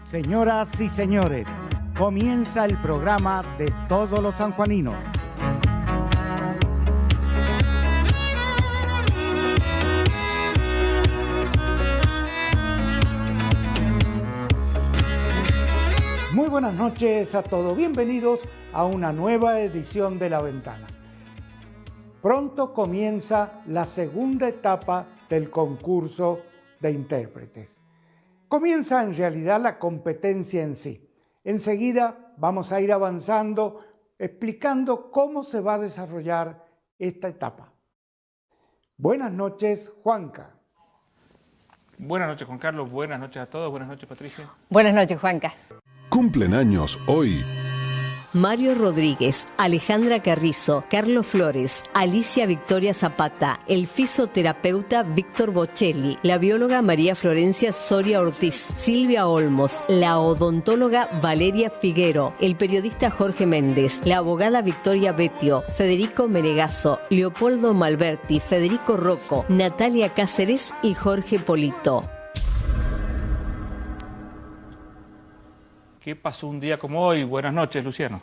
Señoras y señores, comienza el programa de todos los sanjuaninos. Muy buenas noches a todos, bienvenidos a una nueva edición de La Ventana. Pronto comienza la segunda etapa del concurso de intérpretes. Comienza en realidad la competencia en sí. Enseguida vamos a ir avanzando, explicando cómo se va a desarrollar esta etapa. Buenas noches, Juanca. Buenas noches, Juan Carlos. Buenas noches a todos. Buenas noches, Patricia. Buenas noches, Juanca. Cumplen años hoy Mario Rodríguez, Alejandra Carrizo, Carlos Flores, Alicia Victoria Zapata, el fisioterapeuta Víctor Bocelli, la bióloga María Florencia Soria Ortiz, Silvia Olmos, la odontóloga Valeria Figuero, el periodista Jorge Méndez, la abogada Victoria Betio, Federico Menegasso, Leopoldo Malberti, Federico Rocco, Natalia Cáceres y Jorge Polito. ¿Qué pasó un día como hoy? Buenas noches, Luciano.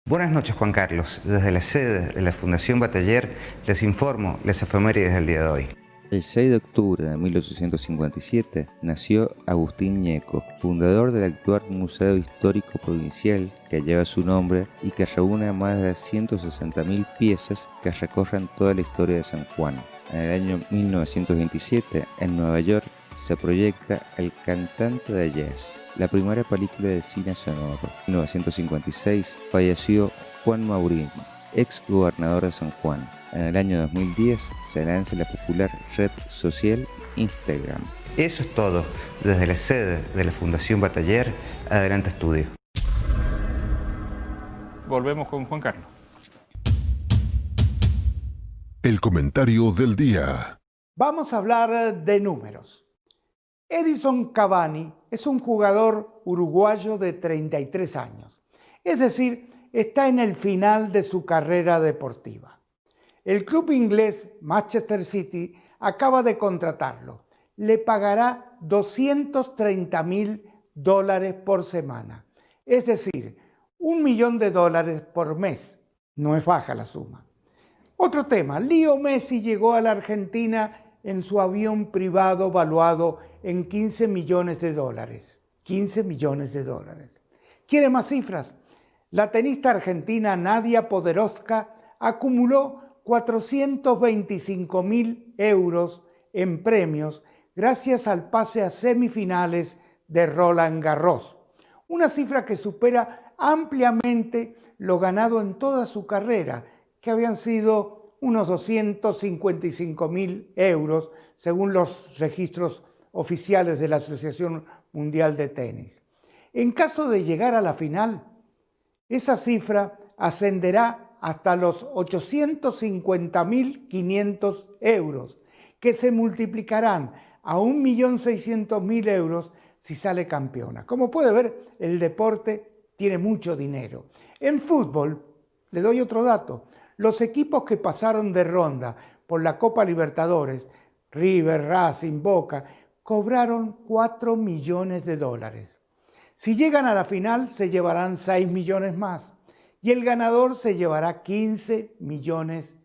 Buenas noches, Juan Carlos. Desde la sede de la Fundación Bataller les informo las efemérides del día de hoy. El 6 de octubre de 1857 nació Agustín Ñeco, fundador del actual Museo Histórico Provincial que lleva su nombre y que reúne a más de 160.000 piezas que recorren toda la historia de San Juan. En el año 1927, en Nueva York, se proyecta El cantante de jazz, la primera película de cine sonoro. En 1956 falleció Juan Maurín, ex gobernador de San Juan. En el año 2010 se lanza la popular red social Instagram. Eso es todo. Desde la sede de la Fundación Bataller, adelante estudio. Volvemos con Juan Carlos. el comentario del día. Vamos a hablar de números. Edison Cavani es un jugador uruguayo de 33 años, es decir, está en el final de su carrera deportiva. El club inglés Manchester City acaba de contratarlo. Le pagará $230.000 por semana, es decir, $1 millón por mes. No es baja la suma. Otro tema, Leo Messi llegó a la Argentina en su avión privado valuado en $15 millones. $15 millones. ¿Quiere más cifras? La tenista argentina Nadia Podoroska acumuló 425.000 euros en premios gracias al pase a semifinales de Roland Garros. Una cifra que supera ampliamente lo ganado en toda su carrera, que habían sido unos 255.000 euros, según los registros oficiales de la Asociación Mundial de Tenis. En caso de llegar a la final, esa cifra ascenderá hasta los 850.500 euros, que se multiplicarán a 1.600.000 euros si sale campeona. Como puede ver, el deporte tiene mucho dinero. En fútbol, le doy otro dato. Los equipos que pasaron de ronda por la Copa Libertadores, River, Racing, Boca, cobraron $4 millones. Si llegan a la final, se llevarán 6 millones más y el ganador se llevará $15 millones.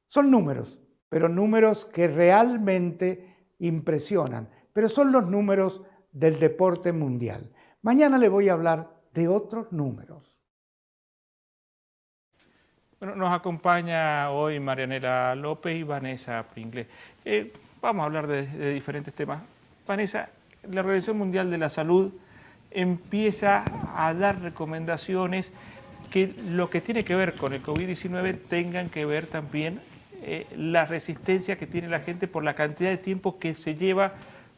Son números, pero números que realmente impresionan, pero son los números del deporte mundial. Mañana le voy a hablar de otros números. Bueno, nos acompaña hoy Marianela López y Vanessa Pringle. Vamos a hablar de diferentes temas. Vanessa, la Organización Mundial de la Salud empieza a dar recomendaciones que lo que tiene que ver con el COVID-19 tengan que ver también la resistencia que tiene la gente por la cantidad de tiempo que se lleva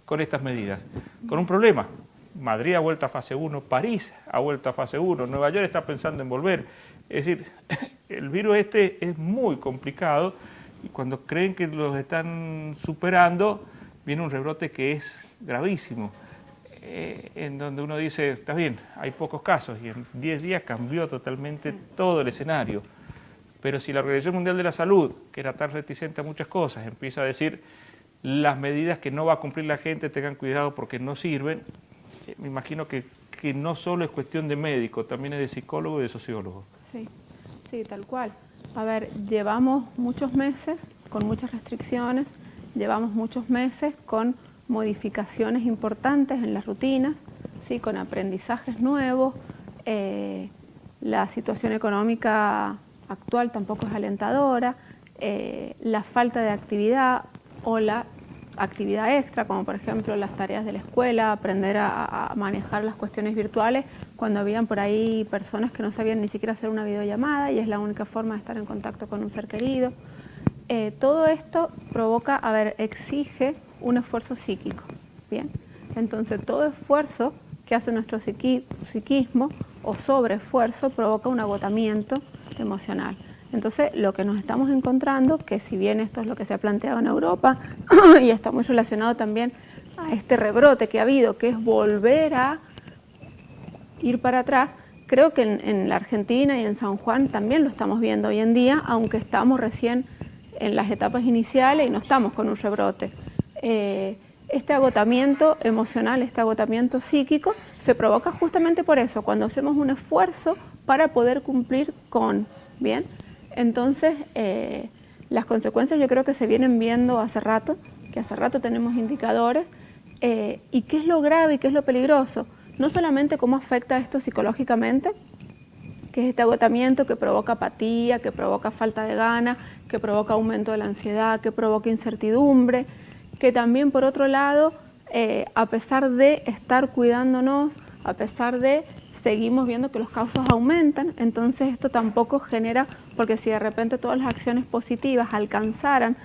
con estas medidas. Con un problema. Madrid ha vuelto a fase 1, París ha vuelto a fase 1, Nueva York está pensando en volver. Es decir, el virus este es muy complicado y cuando creen que los están superando, viene un rebrote que es gravísimo, en donde uno dice, está bien, hay pocos casos y en 10 días cambió totalmente todo el escenario. Pero si la Organización Mundial de la Salud, que era tan reticente a muchas cosas, empieza a decir las medidas que no va a cumplir la gente, tengan cuidado porque no sirven, me imagino que no solo es cuestión de médico, también es de psicólogo y de sociólogo. Sí, sí, tal cual. A ver, llevamos muchos meses con muchas restricciones, llevamos muchos meses con modificaciones importantes en las rutinas, ¿sí? Con aprendizajes nuevos. La situación económica actual tampoco es alentadora, la falta de actividad o la actividad extra, como por ejemplo las tareas de la escuela, aprender a manejar las cuestiones virtuales, cuando habían por ahí personas que no sabían ni siquiera hacer una videollamada y es la única forma de estar en contacto con un ser querido. Todo esto provoca, exige un esfuerzo psíquico, ¿bien? Entonces todo esfuerzo que hace nuestro psiquismo o sobreesfuerzo provoca un agotamiento emocional. Entonces, lo que nos estamos encontrando, que si bien esto es lo que se ha planteado en Europa y está muy relacionado también a este rebrote que ha habido, que es volver a ir para atrás, creo que en la Argentina y en San Juan también lo estamos viendo hoy en día, aunque estamos recién en las etapas iniciales y no estamos con un rebrote. Este agotamiento emocional, este agotamiento psíquico, se provoca justamente por eso, cuando hacemos un esfuerzo para poder cumplir con, ¿bien? Entonces, las consecuencias yo creo que se vienen viendo hace rato, que hace rato tenemos indicadores, y qué es lo grave y qué es lo peligroso, no solamente cómo afecta esto psicológicamente, que es este agotamiento que provoca apatía, que provoca falta de ganas, que provoca aumento de la ansiedad, que provoca incertidumbre, que también por otro lado, a pesar de estar cuidándonos, a pesar de seguimos viendo que los casos aumentan, entonces esto tampoco genera, porque si de repente todas las acciones positivas alcanzaran,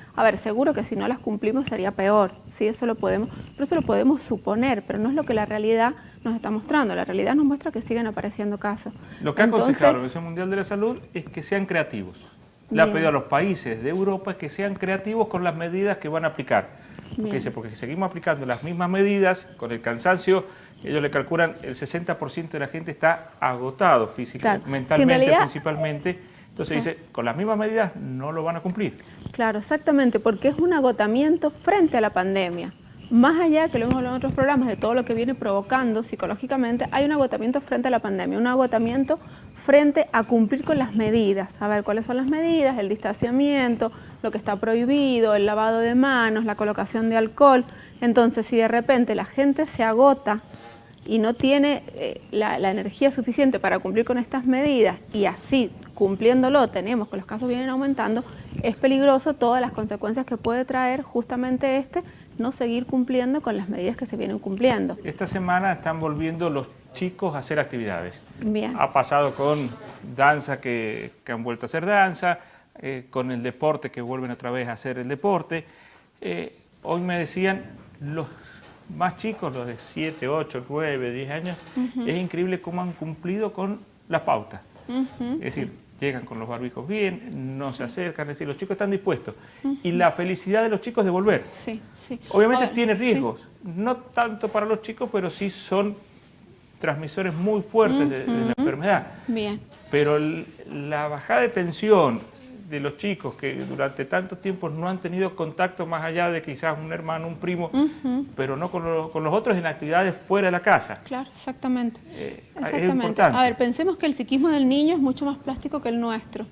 seguro que si no las cumplimos sería peor, ¿sí? Pero eso lo podemos suponer, pero no es lo que la realidad nos está mostrando. La realidad nos muestra que siguen apareciendo casos. Lo que ha aconsejado la Organización Mundial de la Salud es que sean creativos. Le ha pedido a los países de Europa que sean creativos con las medidas que van a aplicar. Porque si seguimos aplicando las mismas medidas, con el cansancio, ellos le calculan el 60% de la gente está agotado físicamente, mentalmente principalmente. Entonces dice, con las mismas medidas no lo van a cumplir. Claro, exactamente, porque es un agotamiento frente a la pandemia. Más allá, que lo hemos hablado en otros programas, de todo lo que viene provocando psicológicamente, hay un agotamiento frente a la pandemia, un agotamiento frente a cumplir con las medidas. A ver, ¿cuáles son las medidas? El distanciamiento, lo que está prohibido, el lavado de manos, la colocación de alcohol. Entonces, si de repente la gente se agota y no tiene la energía suficiente para cumplir con estas medidas y así cumpliéndolo tenemos que los casos vienen aumentando, es peligroso todas las consecuencias que puede traer justamente no seguir cumpliendo con las medidas que se vienen cumpliendo. Esta semana están volviendo los chicos a hacer actividades. Bien. Ha pasado con danza que han vuelto a hacer danza, con el deporte que vuelven otra vez a hacer el deporte. Hoy me decían los más chicos, los de 7, 8, 9, 10 años, es increíble cómo han cumplido con las pautas. Es decir, llegan con los barbijos bien, no se acercan, es decir, los chicos están dispuestos. Y la felicidad de los chicos de volver. Sí. Obviamente tiene riesgos, no tanto para los chicos, pero sí son transmisores muy fuertes de la enfermedad. Bien. Pero la bajada de tensión de los chicos que durante tanto tiempo no han tenido contacto más allá de quizás un hermano, un primo, pero no con los otros en actividades fuera de la casa. Claro, exactamente. Es importante. A ver, pensemos que el psiquismo del niño es mucho más plástico que el nuestro.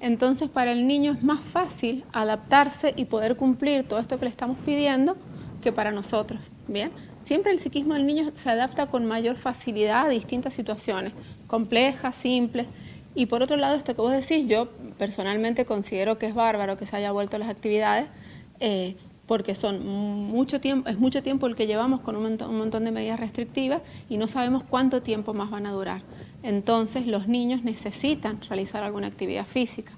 Entonces, para el niño es más fácil adaptarse y poder cumplir todo esto que le estamos pidiendo que para nosotros, ¿bien? Siempre el psiquismo del niño se adapta con mayor facilidad a distintas situaciones, complejas, simples. Y por otro lado, esto que vos decís, yo personalmente considero que es bárbaro que se haya vuelto a las actividades, porque es mucho tiempo el que llevamos con un montón de medidas restrictivas y no sabemos cuánto tiempo más van a durar. Entonces, los niños necesitan realizar alguna actividad física.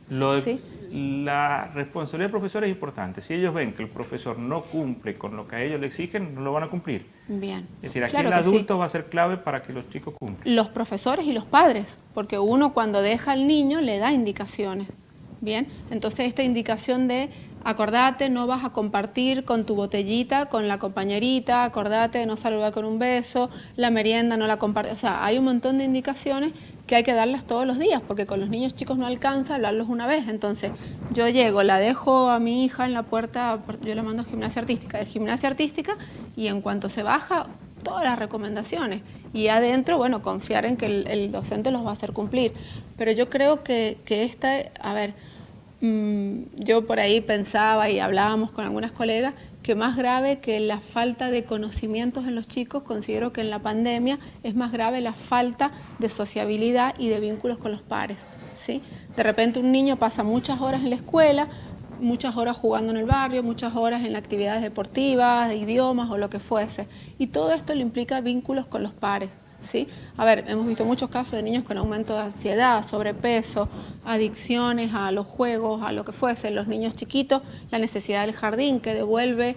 ¿Sí? La responsabilidad del profesor es importante. Si ellos ven que el profesor no cumple con lo que a ellos le exigen, no lo van a cumplir. Bien. Es decir, aquí el adulto va a ser clave para que los chicos cumplan. Los profesores y los padres, porque uno cuando deja al niño le da indicaciones. Bien, entonces esta indicación de acordate, no vas a compartir con tu botellita, con la compañerita, acordate de no saludar con un beso, la merienda no la compartes. O sea, hay un montón de indicaciones que hay que darlas todos los días, porque con los niños chicos no alcanza hablarlos una vez. Entonces, yo llego, la dejo a mi hija en la puerta, yo la mando a gimnasia artística, y en cuanto se baja, todas las recomendaciones y adentro, bueno, confiar en que el docente los va a hacer cumplir. Pero yo creo que yo por ahí pensaba y hablábamos con algunas colegas que más grave que la falta de conocimientos en los chicos, considero que en la pandemia es más grave la falta de sociabilidad y de vínculos con los pares, ¿sí? De repente un niño pasa muchas horas en la escuela, muchas horas jugando en el barrio, muchas horas en actividades deportivas, de idiomas o lo que fuese, y todo esto le implica vínculos con los pares, ¿sí? A ver, hemos visto muchos casos de niños con aumento de ansiedad, sobrepeso, adicciones a los juegos, a lo que fuese, los niños chiquitos, la necesidad del jardín que devuelve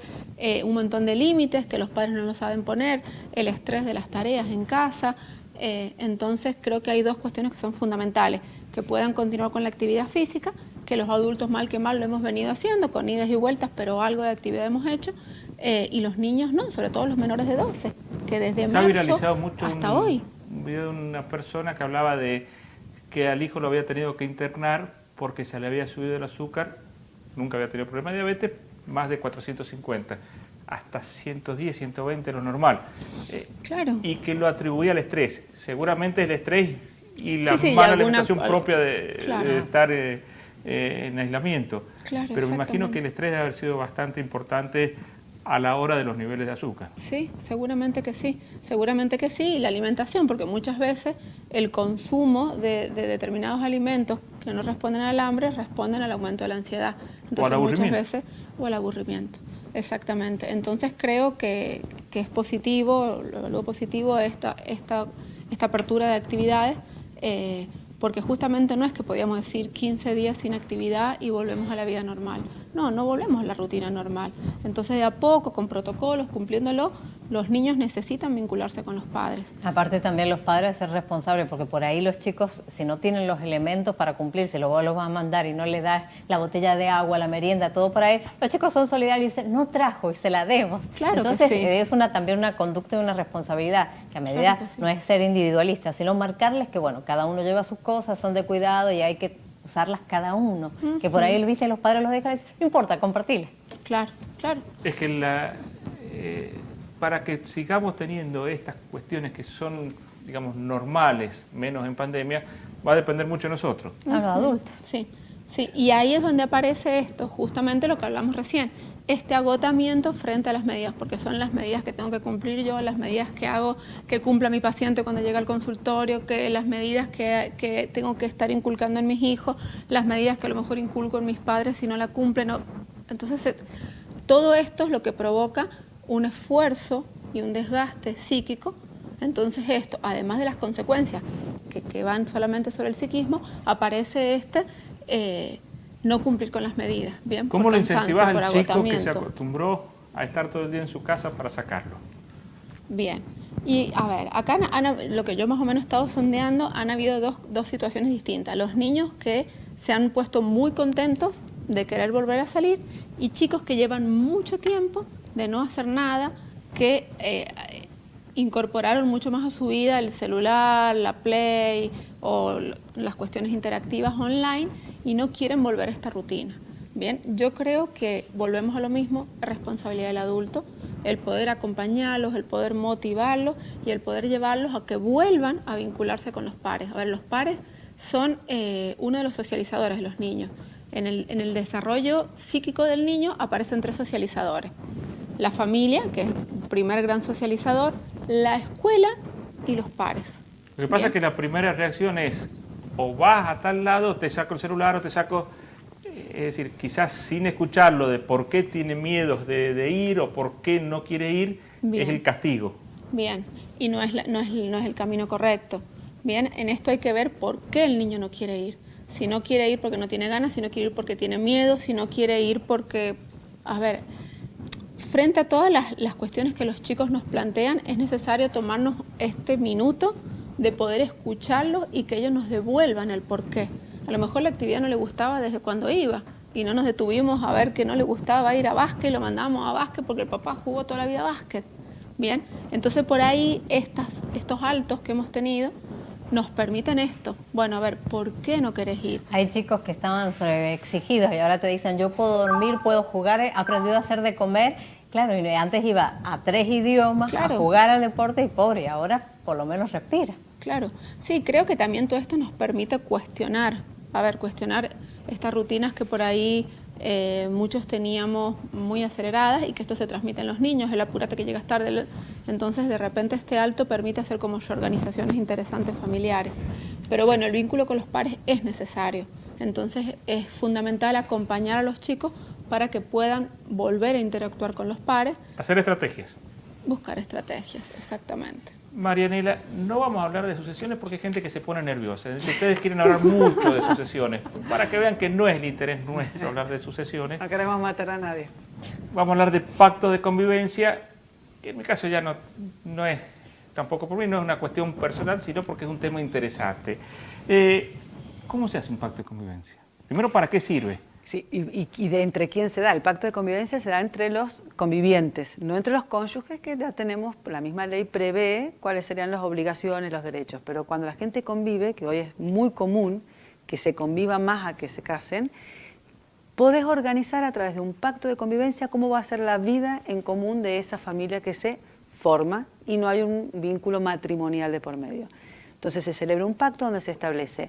un montón de límites que los padres no lo saben poner, el estrés de las tareas en casa. Entonces creo que hay dos cuestiones que son fundamentales, que puedan continuar con la actividad física, que los adultos mal que mal lo hemos venido haciendo, con idas y vueltas, pero algo de actividad hemos hecho, y los niños no, sobre todo los menores de 12, que desde se ha viralizado mucho hasta hoy. Un video de una persona que hablaba de que al hijo lo había tenido que internar porque se le había subido el azúcar, nunca había tenido problema de diabetes, más de 450, hasta 110, 120 lo normal. Claro. Y que lo atribuía al estrés. Seguramente el estrés y la Sí, mala alguna, alimentación propia de, claro, de estar en aislamiento. Claro, pero me imagino que el estrés debe haber sido bastante importante a la hora de los niveles de azúcar. Sí, seguramente que sí, y la alimentación, porque muchas veces el consumo de determinados alimentos que no responden al hambre responden al aumento de la ansiedad. Entonces, o al aburrimiento. Muchas veces, o al aburrimiento, exactamente. Entonces creo que es positivo, lo evalúo positivo esta apertura de actividades, porque justamente no es que podíamos decir 15 días sin actividad y volvemos a la vida normal. No volvemos a la rutina normal. Entonces de a poco, con protocolos, cumpliéndolo, los niños necesitan vincularse con los padres. Aparte también los padres ser responsables, porque por ahí los chicos, si no tienen los elementos para cumplirse, luego los vas a mandar y no le das la botella de agua, la merienda, todo por ahí, los chicos son solidarios y dicen, no trajo y se la demos. Claro. Entonces que sí. es también una conducta y una responsabilidad, que a medida Claro que sí. no es ser individualista, sino marcarles que bueno, cada uno lleva sus cosas, son de cuidado y hay que usarlas cada uno. Que por ahí, viste, los padres los dejan y dicen, no importa, compartirlas. Claro. Es que para que sigamos teniendo estas cuestiones que son, digamos, normales, menos en pandemia, va a depender mucho de nosotros. A los adultos. Sí, y ahí es donde aparece esto, justamente lo que hablamos recién, este agotamiento frente a las medidas, porque son las medidas que tengo que cumplir yo, las medidas que hago que cumpla mi paciente cuando llega al consultorio, que las medidas que tengo que estar inculcando en mis hijos, las medidas que a lo mejor inculco en mis padres si no la cumplen. Entonces, todo esto es lo que provoca un esfuerzo y un desgaste psíquico. Entonces esto, además de las consecuencias que van solamente sobre el psiquismo, aparece no cumplir con las medidas. Bien, ¿Cómo lo cansancio, incentivas por al chico que se agotamiento. acostumbró a estar todo el día en su casa para sacarlo? Bien, y a ver, acá lo que yo más o menos he estado sondeando, han habido dos situaciones distintas. Los niños que se han puesto muy contentos de querer volver a salir y chicos que llevan mucho tiempo de no hacer nada, que incorporaron mucho más a su vida el celular, la Play o las cuestiones interactivas online y no quieren volver a esta rutina. Bien, yo creo que volvemos a lo mismo, responsabilidad del adulto, el poder acompañarlos, el poder motivarlos y el poder llevarlos a que vuelvan a vincularse con los pares. A ver, los pares son uno de los socializadores de los niños. En el desarrollo psíquico del niño aparecen 3 socializadores. La familia, que es el primer gran socializador, la escuela y los pares. Lo que pasa es que la primera reacción es o vas a tal lado, te saco el celular o te saco... Es decir, quizás sin escucharlo de por qué tiene miedos de ir o por qué no quiere ir, Bien. es el castigo. Bien, y no es el camino correcto. Bien, en esto hay que ver por qué el niño no quiere ir. Si no quiere ir porque no tiene ganas, si no quiere ir porque tiene miedo, si no quiere ir porque... A ver, frente a todas las cuestiones que los chicos nos plantean, es necesario tomarnos este minuto de poder escucharlos y que ellos nos devuelvan el por qué. A lo mejor la actividad no le gustaba desde cuando iba y no nos detuvimos a ver que no le gustaba ir a básquet, lo mandamos a básquet porque el papá jugó toda la vida a básquet. Bien, entonces por ahí estos altos que hemos tenido nos permiten esto. Bueno, a ver, ¿por qué no querés ir? Hay chicos que estaban sobreexigidos y ahora te dicen, yo puedo dormir, puedo jugar, he aprendido a hacer de comer Claro, y antes iba a 3 idiomas, Claro. a jugar al deporte y pobre, y ahora por lo menos respira. Claro, sí, creo que también todo esto nos permite cuestionar estas rutinas que por ahí muchos teníamos muy aceleradas y que esto se transmite en los niños, el apúrate que llegas tarde, entonces de repente este alto permite hacer como organizaciones interesantes familiares. Pero bueno, el vínculo con los pares es necesario, entonces es fundamental acompañar a los chicos para que puedan volver a interactuar con los pares. Hacer estrategias. Buscar estrategias, exactamente. Marianela, no vamos a hablar de sucesiones porque hay gente que se pone nerviosa. Si ustedes quieren hablar mucho de sucesiones, para que vean que no es el interés nuestro hablar de sucesiones. No queremos matar a nadie. Vamos a hablar de pacto de convivencia, que en mi caso ya no es, tampoco por mí, no es una cuestión personal, sino porque es un tema interesante. ¿Cómo se hace un pacto de convivencia? Primero, ¿para qué sirve? Sí, y de entre quién se da. El pacto de convivencia se da entre los convivientes, no entre los cónyuges, que ya tenemos, la misma ley prevé cuáles serían las obligaciones, los derechos. Pero cuando la gente convive, que hoy es muy común que se conviva más a que se casen, podés organizar a través de un pacto de convivencia cómo va a ser la vida en común de esa familia que se forma y no hay un vínculo matrimonial de por medio. Entonces se celebra un pacto donde se establece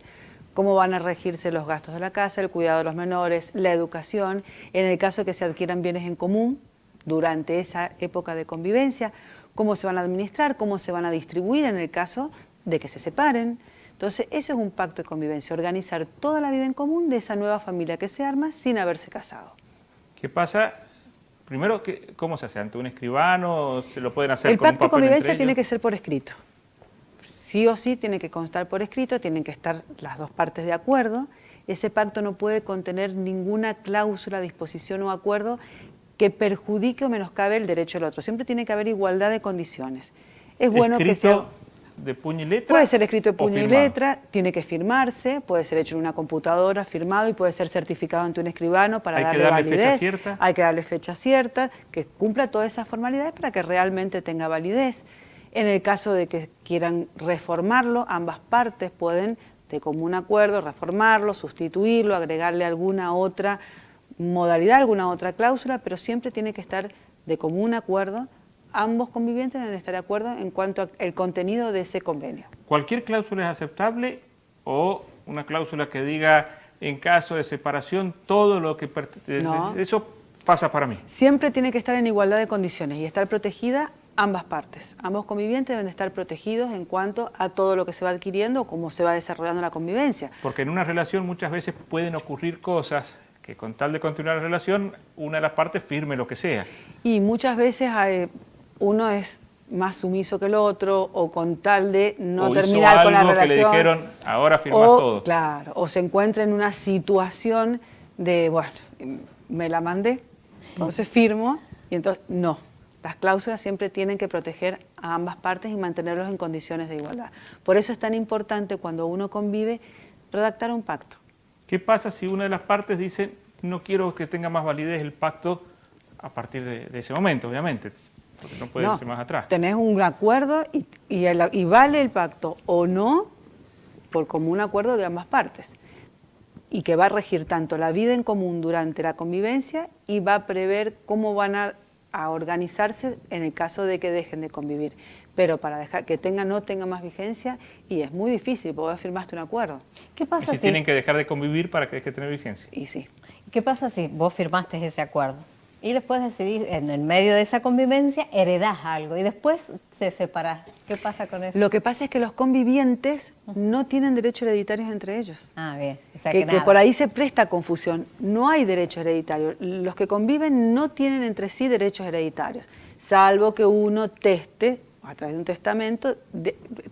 cómo van a regirse los gastos de la casa, el cuidado de los menores, la educación, en el caso de que se adquieran bienes en común durante esa época de convivencia, cómo se van a administrar, cómo se van a distribuir en el caso de que se separen. Entonces, eso es un pacto de convivencia, organizar toda la vida en común de esa nueva familia que se arma sin haberse casado. ¿Qué pasa? Primero, ¿cómo se hace? ¿Ante un escribano? ¿Se lo pueden hacer El con un pacto de papel entre convivencia ellos? tiene que ser por escrito. Sí o sí tiene que constar por escrito, tienen que estar las dos partes de acuerdo. Ese pacto no puede contener ninguna cláusula, disposición o acuerdo que perjudique o menoscabe el derecho del otro. Siempre tiene que haber igualdad de condiciones. Es bueno que sea... ¿De puño y letra? Puede ser escrito de o puño y firmado. letra, tiene que firmarse, puede ser hecho en una computadora, firmado, y puede ser certificado ante un escribano para ¿Hay que darle darle validez. fecha cierta? Hay que darle fecha cierta, que cumpla todas esas formalidades para que realmente tenga validez. En el caso de que quieran reformarlo, ambas partes pueden, de común acuerdo, reformarlo, sustituirlo, agregarle alguna otra modalidad, alguna otra cláusula, pero siempre tiene que estar de común acuerdo. Ambos convivientes deben estar de acuerdo en cuanto al contenido de ese convenio. ¿Cualquier cláusula es aceptable o una cláusula que diga en caso de separación todo lo que... No. Eso pasa para mí. Siempre tiene que estar en igualdad de condiciones y estar protegida ambas partes. Ambos convivientes deben de estar protegidos en cuanto a todo lo que se va adquiriendo o cómo se va desarrollando la convivencia. Porque en una relación muchas veces pueden ocurrir cosas que con tal de continuar la relación, una de las partes firme lo que sea. Y muchas veces uno es más sumiso que el otro o con tal de no o terminar hizo con la algo relación. que le dijeron, ahora firmas todo. Claro, o se encuentra en una situación de, bueno, me la mandé, entonces firmo, y entonces no. Las cláusulas siempre tienen que proteger a ambas partes y mantenerlos en condiciones de igualdad. Por eso es tan importante cuando uno convive redactar un pacto. ¿Qué pasa si una de las partes dice, no quiero que tenga más validez el pacto a partir de ese momento, obviamente? Porque no puede irse más atrás. Tenés un acuerdo y vale el pacto o no por común acuerdo de ambas partes. Y que va a regir tanto la vida en común durante la convivencia y va a prever cómo van a organizarse en el caso de que dejen de convivir. Pero para dejar que no tenga más vigencia, y es muy difícil, porque vos firmaste un acuerdo. ¿Qué ¿Y pasa si tienen que dejar de convivir para que deje de tener vigencia? Y sí. ¿Qué pasa si vos firmaste ese acuerdo y después decidís, en el medio de esa convivencia, heredás algo y después se separás? ¿Qué pasa con eso? Lo que pasa es que los convivientes no tienen derechos hereditarios entre ellos. Ah, bien. O sea Que nada. por ahí se presta confusión. No hay derechos hereditarios. Los que conviven no tienen entre sí derechos hereditarios, salvo que uno teste, a través de un testamento,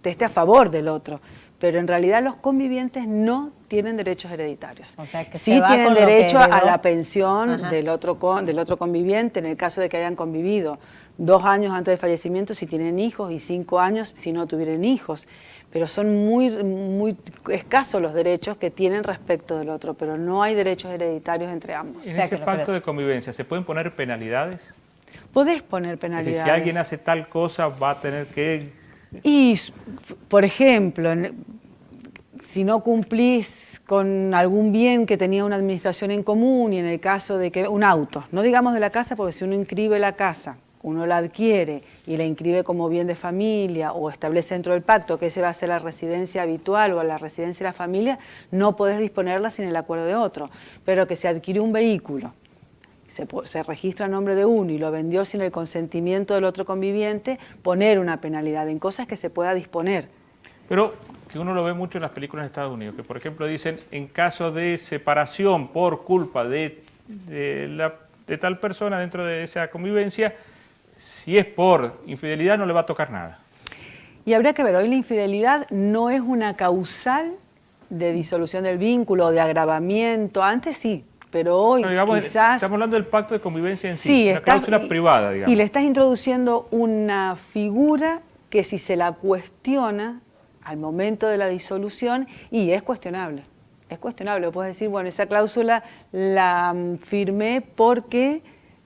teste a favor del otro. Pero en realidad los convivientes no tienen derechos hereditarios. O sea, que sí se va tienen con lo que derecho a heredó. la pensión Ajá. del otro conviviente en el caso de que hayan convivido 2 años antes del fallecimiento si tienen hijos y 5 años si no tuvieran hijos. Pero son muy escasos los derechos que tienen respecto del otro, pero no hay derechos hereditarios entre ambos. En sea, ese que lo pacto creo. de convivencia, ¿se pueden poner penalidades? Podés poner Es penalidades. decir, si alguien hace tal cosa, va a tener que... Y, por ejemplo, si no cumplís con algún bien que tenía una administración en común, y en el caso de que un auto, no digamos de la casa, porque si uno inscribe la casa, uno la adquiere y la inscribe como bien de familia o establece dentro del pacto que ese va a ser la residencia habitual o la residencia de la familia, no podés disponerla sin el acuerdo de otro. Pero que se adquirió un vehículo, se registra a nombre de uno y lo vendió sin el consentimiento del otro conviviente, poner una penalidad en cosas que se pueda disponer. Pero que uno lo ve mucho en las películas de Estados Unidos, que por ejemplo dicen, en caso de separación por culpa de tal persona dentro de esa convivencia, si es por infidelidad no le va a tocar nada. Y habría que ver, hoy la infidelidad no es una causal de disolución del vínculo o de agravamiento, antes sí, pero hoy no, digamos, quizás... Estamos hablando del pacto de convivencia en sí, una cláusula privada, digamos. Y le estás introduciendo una figura que si se la cuestiona al momento de la disolución, y es cuestionable. Es cuestionable, puedes decir, bueno, esa cláusula la firmé porque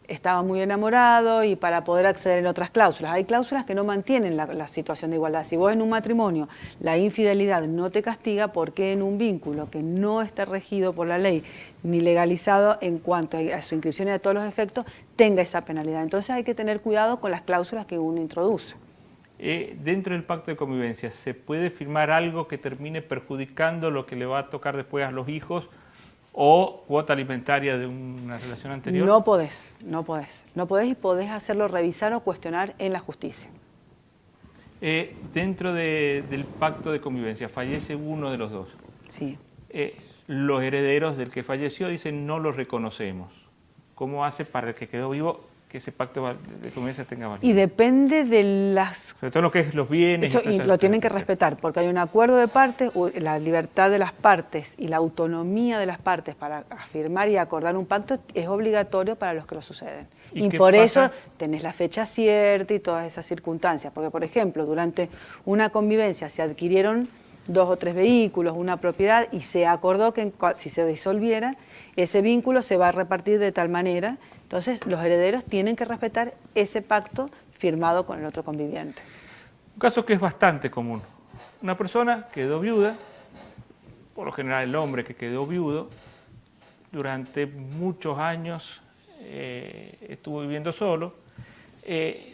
estaba muy enamorado y para poder acceder en otras cláusulas. Hay cláusulas que no mantienen la situación de igualdad. Si vos en un matrimonio la infidelidad no te castiga, ¿por qué en un vínculo que no está regido por la ley ni legalizado en cuanto a su inscripción y a todos los efectos tenga esa penalidad? Entonces hay que tener cuidado con las cláusulas que uno introduce. Dentro del pacto de convivencia, ¿se puede firmar algo que termine perjudicando lo que le va a tocar después a los hijos o cuota alimentaria de una relación anterior? No podés y podés hacerlo revisar o cuestionar en la justicia. Dentro del pacto de convivencia, fallece uno de los dos. Sí. Los herederos del que falleció dicen no lo reconocemos. ¿Cómo hace para el que quedó vivo que ese pacto de convivencia tenga validez? Y depende de las... Sobre todo lo que es los bienes. Eso, y lo tienen que respetar, porque hay un acuerdo de partes, la libertad de las partes y la autonomía de las partes para afirmar y acordar un pacto es obligatorio para los que lo suceden. Y por eso tenés la fecha cierta y todas esas circunstancias, porque por ejemplo, durante una convivencia se adquirieron 2 o 3 vehículos, una propiedad, y se acordó que si se disolviera, ese vínculo se va a repartir de tal manera. Entonces, los herederos tienen que respetar ese pacto firmado con el otro conviviente. Un caso que es bastante común. Una persona quedó viuda, por lo general el hombre que quedó viudo, durante muchos años estuvo viviendo solo,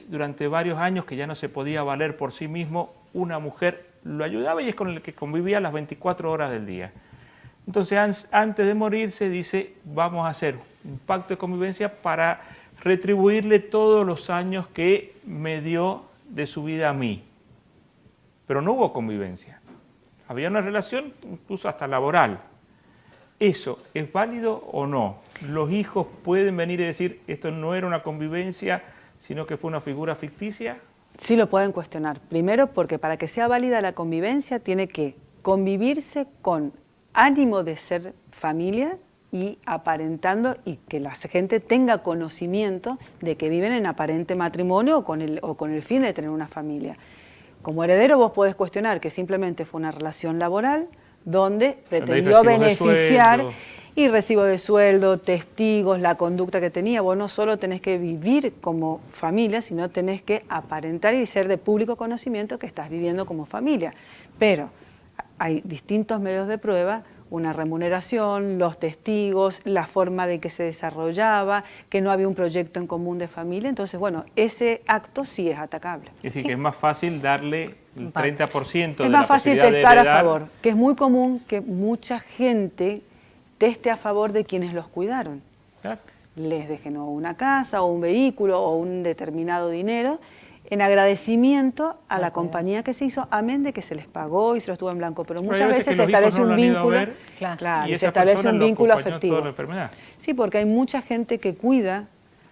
durante varios años que ya no se podía valer por sí mismo, una mujer lo ayudaba y es con el que convivía las 24 horas del día. Entonces, antes de morirse, dice, vamos a hacer un pacto de convivencia para retribuirle todos los años que me dio de su vida a mí. Pero no hubo convivencia. Había una relación incluso hasta laboral. ¿Eso es válido o no? ¿Los hijos pueden venir y decir, esto no era una convivencia, sino que fue una figura ficticia? Sí lo pueden cuestionar. Primero, porque para que sea válida la convivencia tiene que convivirse con ánimo de ser familia y aparentando y que la gente tenga conocimiento de que viven en aparente matrimonio o con el fin de tener una familia. Como heredero vos podés cuestionar que simplemente fue una relación laboral donde pretendió beneficiar y recibo de sueldo, testigos, la conducta que tenía. Vos no solo tenés que vivir como familia, sino tenés que aparentar y ser de público conocimiento que estás viviendo como familia. Pero hay distintos medios de prueba, una remuneración, los testigos, la forma de que se desarrollaba, que no había un proyecto en común de familia. Entonces, bueno, ese acto sí es atacable. Es decir, que es más fácil darle el 30% de la posibilidad de heredar. Es más fácil testar a favor, que es muy común que mucha gente teste a favor de quienes los cuidaron. Claro. Les dejen una casa o un vehículo o un determinado dinero en agradecimiento a la compañía que se hizo, amén de que se les pagó y se lo estuvo en blanco, pero muchas veces se establece un vínculo, y se establece un vínculo afectivo. Sí, porque hay mucha gente que cuida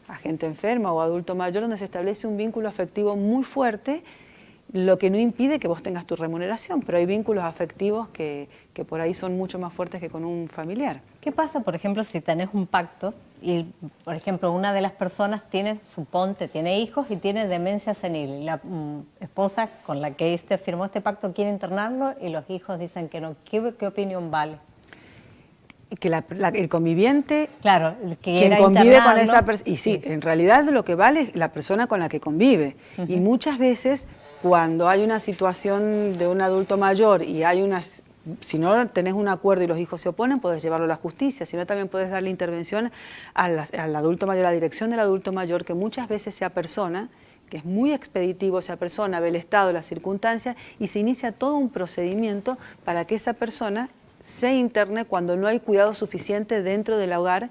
a gente enferma o adulto mayor donde se establece un vínculo afectivo muy fuerte, lo que no impide que vos tengas tu remuneración, pero hay vínculos afectivos que por ahí son mucho más fuertes que con un familiar. ¿Qué pasa, por ejemplo, si tenés un pacto y, por ejemplo, una de las personas tiene hijos y tiene demencia senil? Y la esposa con la que firmó este pacto quiere internarlo y los hijos dicen que no. ¿Qué opinión vale? Que el conviviente, claro, quien convive con esa persona, y sí, en realidad lo que vale es la persona con la que convive. Y muchas veces cuando hay una situación de un adulto mayor y hay una Si no tenés un acuerdo y los hijos se oponen, podés llevarlo a la justicia, si no también podés darle intervención al adulto mayor, a la dirección del adulto mayor, que muchas veces sea persona, que es muy expeditivo esa persona, ve el estado, las circunstancias, y se inicia todo un procedimiento para que esa persona se interne cuando no hay cuidado suficiente dentro del hogar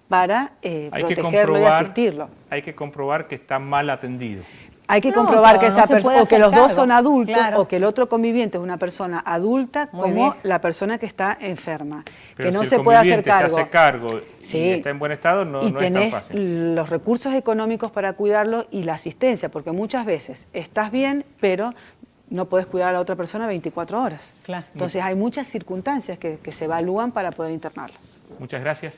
para protegerlo y asistirlo. Hay que comprobar que está mal atendido. Hay que comprobar que esa persona, o que los dos son adultos, claro, o que el otro conviviente es una persona adulta, muy como bien, la persona que está enferma. Pero que no si se puede hacer se cargo. hace cargo Sí. y está en buen estado, no es tan tenés fácil. los recursos económicos para cuidarlo y la asistencia, porque muchas veces estás bien, pero no podés cuidar a la otra persona 24 horas. Claro. Entonces hay muchas circunstancias que se evalúan para poder internarlo. Muchas gracias.